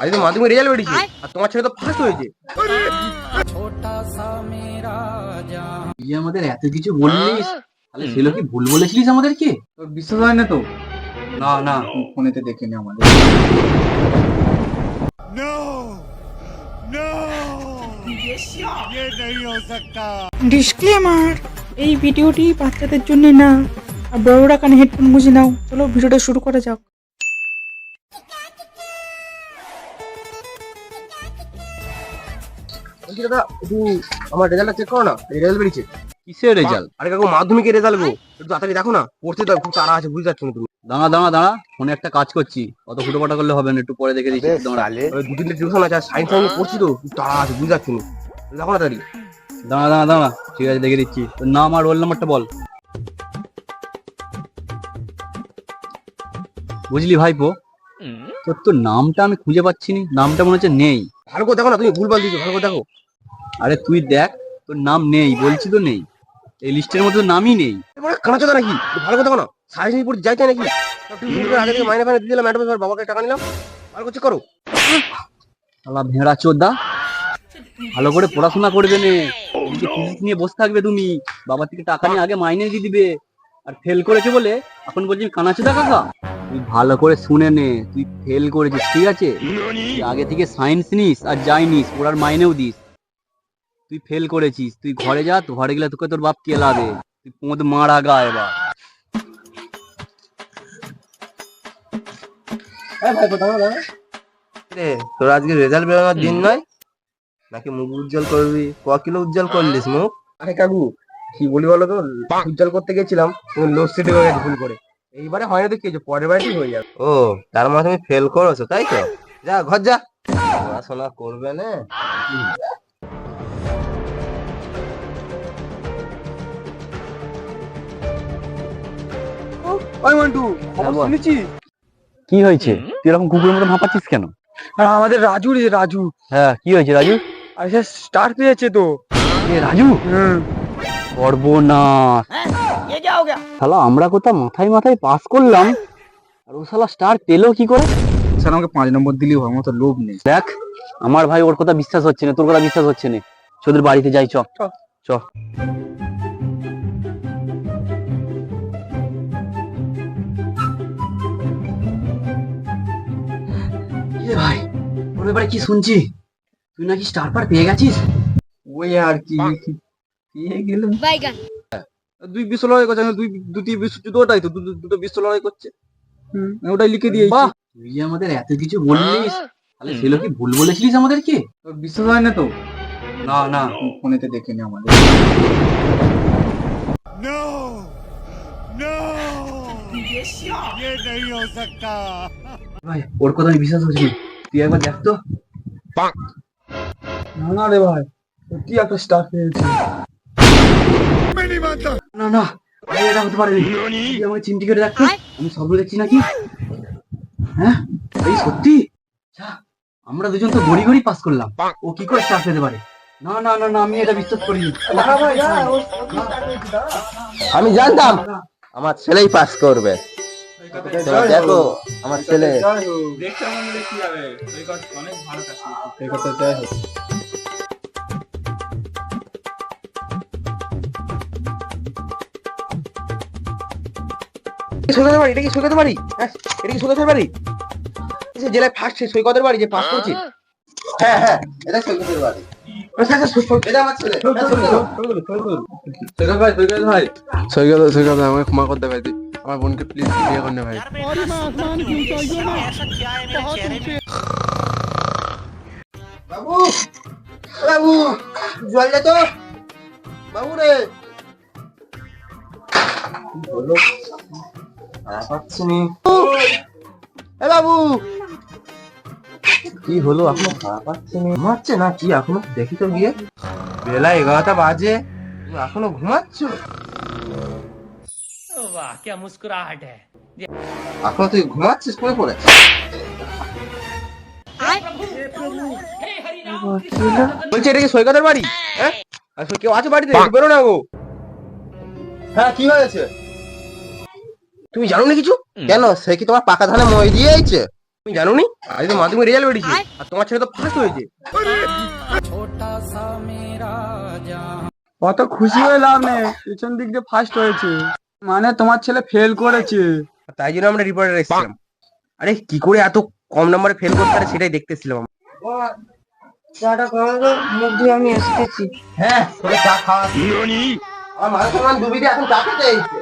আজ তো মাধ্যমিক রেজাল্ট বেরিয়েছে আর তোমার ছেলে তো ফার্স্ট হয়েছে। তুই আমাদের এত কিছু বললিস, তাহলে ছেলে কি ভুল বলেছিলিস আমাদেরকে? তোর বিশ্বাস হয় না তো? না না, তুই ফোনেতে দেখে নে আমাদের। ডিসক্লেমার, এই ভিডিওটি বাচ্চাদের জন্য না। আর বড়রা কানে হেডফোন গুঁজে নাও। চলো ভিডিওটা শুরু করা যাক। বলছি দাদা, একটু আমার রেজাল্টটা চেক করো না, রেজাল্ট বেরিয়েছে। কিসের রেজাল্ট? আরে কাকু, মাধ্যমিকের রেজাল্ট গো, একটু তাড়াতাড়ি দেখো না, পড়তে তো খুব তাড়া আছে, বুঝতে পারছো না তুমি? দাঁড়া দাঁড়া দাঁড়া, ফোনে একটা কাজ করছি, অত ফুটোপাটা করলে হবে না, একটু পরে দেখে দিচ্ছি। দাঁড়া ওই দু তিনটে টিউশন আছে, সায়েন্স সায়েন্স পড়ছি তো, খুব তাড়া আছে, বুঝতে পারছো না? দেখো না তাড়াতাড়ি। দাঁড়া দাঁড়া দাঁড়া, ঠিক আছে দেখে দিচ্ছি। তোর নাম আর রোল নাম্বারটা বল। বুঝলি ভাইপো, তোর নামটা আমি খুঁজে পাচ্ছি না, নামটা মনে হচ্ছে নেই। ভালো করে দেখো না, তুমি ভুলভাল দিচ্ছ, ভালো করে দেখো। আরে তুই দেখ, তোর নাম নেই, বলছি তো নেই, এই লিস্টের মধ্যে নামই নেই। কানা চোদা নাকি? একটু ভালো করে দেখো না, সায়েন্স নিয়ে পড়তে যাইতে নাকি? টিউশন আগে থেকে মাইনে ফাইনে দিয়ে দিলাম, অ্যাডভান্স বাবাকে টাকা নিলাম, ভালো করে চেক করো। শালা ভেড়া চোদা, ভালো করে পড়াশোনা করবে নে, এদিকে ফিজিক্স নিয়ে বসে থাকবে তুমি, বাবা থেকে টাকা নিয়ে আগে মাইনে দিয়ে দিবে, আর ফেল করেছে বলে এখন বলছি কানাচোদা কাকা। তুই ভালো করে শুনে নে, তুই ফেল করেছিস, ঠিক আছে? তুই আগে থেকে সায়েন্স নিস আর যাই নিস, ওরার মাইনেও দিস। তুই ফেল করেছিস, তুই ঘরে যা, তো ঘরে গেলে তোকে তোর বাপ কেলাবে, তুই পোঁদ মারা গা এবার। রে, তোর আজকে রেজাল্ট বেরোনোর দিন নয় নাকি? মুখ উজ্জ্বল করবি, ক কিলো উজ্জ্বল করলিস মুখ? আরে কাকু, কি বলি বলো তো, উজ্জ্বল করতে গেছিলাম, তুমি লোডশেডিং হয়ে গেছে ভুল করে। এইবারে হয় না তো কি হয়েছে, পরের বারেই হয়ে যাবে। ও, তার মানে তুমি ফেল করেছো তাই তো? যা ঘর যা, পড়াশোনা করবে না। ওই মন্টু, খবর বল। শুনেছিস? কি হয়েছে? তুই এরকম কুকুরের মতো হাঁপাচ্ছিস কেন? আর আমাদের রাজু রে, রাজু। হ্যাঁ, কি হয়েছে রাজু? আর সে স্টার পেয়েছে তো। এ রাজু, সর্বনাশ! শালা আমরা কোথাও মাথায় মাথায় পাস করলাম, আর ও শালা স্টার পেলো কি করে? স্যার আমাকে 5 নম্বর দিলেই হয়, মতো লোভ নেই। দেখ, আমার ভাই ওর কথা বিশ্বাস হচ্ছে না, তোর কথা বিশ্বাস হচ্ছে না, তোদের বাড়িতে যাই, চ চ। এ ভাই, ওর ব্যাপারে কি শুনছি? তুই নাকি স্টার পার পেয়ে গেছিস? ওই আর কি, পেয়ে গেলাম। দুই বিশ্ব লড়াই করছে, দুটি বিশ্বযুদ্ধ, ওটাই তো দুটো বিশ্ব লড়াই করছে, ওটাই লিখে দিয়েছি। বাহ, তুই আমাদের এত কিছু বললিস, তাহলে ছেলে কি ভুল বলেছিলিস আমাদেরকে? তোর বিশ্বাস হয় না তো? না না, তুই ফোনেতে দেখে নে আমাদের। ভাই, ওর কথা আমি বিশ্বাস হচ্ছে না, তুই একবার দেখ তো। না না রে ভাই, সত্যি একটা স্টার পেয়েছে। না না ভাই, এটা হতে পারে না। তুই আমাকে চিমটি করে দেখ তো, আমি স্বপ্ন দেখছি নাকি? হ্যাঁ, এই সত্যি? আচ্ছা, আমরা দুজন তো গড়ি গড়ি পাস করলাম, ও কি করে স্টার পেতে পারে? না না না না, আমি এটা বিশ্বাস করিনি। আমি জানতাম আমার ছেলেই পাস করবে। তোমরা দেখো আমার ছেলে। এই কথা যাই হোক। সৈকতের বাড়ি, এটা কি সৈকতের বাড়ি? হ্যাঁ, এটা কি সৈকতের বাড়ি? এই যে জেলায় ফার্স্ট সৈকতের বাড়ি, যে পাস করেছে। হ্যাঁ হ্যাঁ, এটা সৈকতের বাড়ি। এটা আমার ছেলে। সৈকত ভাই, সৈকত ভাই, সৈকত আমাকে ক্ষমা করতে ভাই, তুই আমার বোনকে প্লিজ বিয়ে করনে ভাই। বাবু, বাবু, জল দে তো, বাবু রে। হলো, পাচ্ছি নি। এ বাবু, কি হলো? এখনো খারাপ পাচ্ছে না? ঘুমাচ্ছে না কি এখনো? দেখি তো গিয়ে। বেলা 11টা বাজে, তুমি এখনো ঘুমাচ্ছ? वाह क्या मुस्कुराहट है। এখনো তুই ঘুমাচ্ছিস পড়ে পড়ে? বলছি এটা কি সৈকতের বাড়ি? হ্যাঁ, আসলে কেউ আছে বাড়িতে? একটু বেরো না গো। হ্যাঁ, কি হয়েছে? তুমি জানো না কিছু? কেন, সে কি তোমার পাকা ধানে মই দিয়েছে? তুমি তুমি জানো নি আজ তো মাধ্যমিক রেজাল্ট বেরিয়েছে আর তোমার ছেলে তো ফার্স্ট হয়েছে। অত খুশি হয়ে লাভ নেই, পিছন দিক দিয়ে ফার্স্ট হয়েছে মানে তোমার ছেলে ফেল করেছে। আর তাই জন্য আমরা রিপোর্টার এসেছিলাম। আরে কি করে এত কম নম্বরে ফেল করতে পারে সেটাই দেখতেছিলাম। চাটা খাওয়া তো মুখ দিয়ে আমি এসেছি। হ্যাঁ তোরে চা খাওয়া আমার মানুষ ডুবি দিয়ে এখন চা খেতে এসেছে।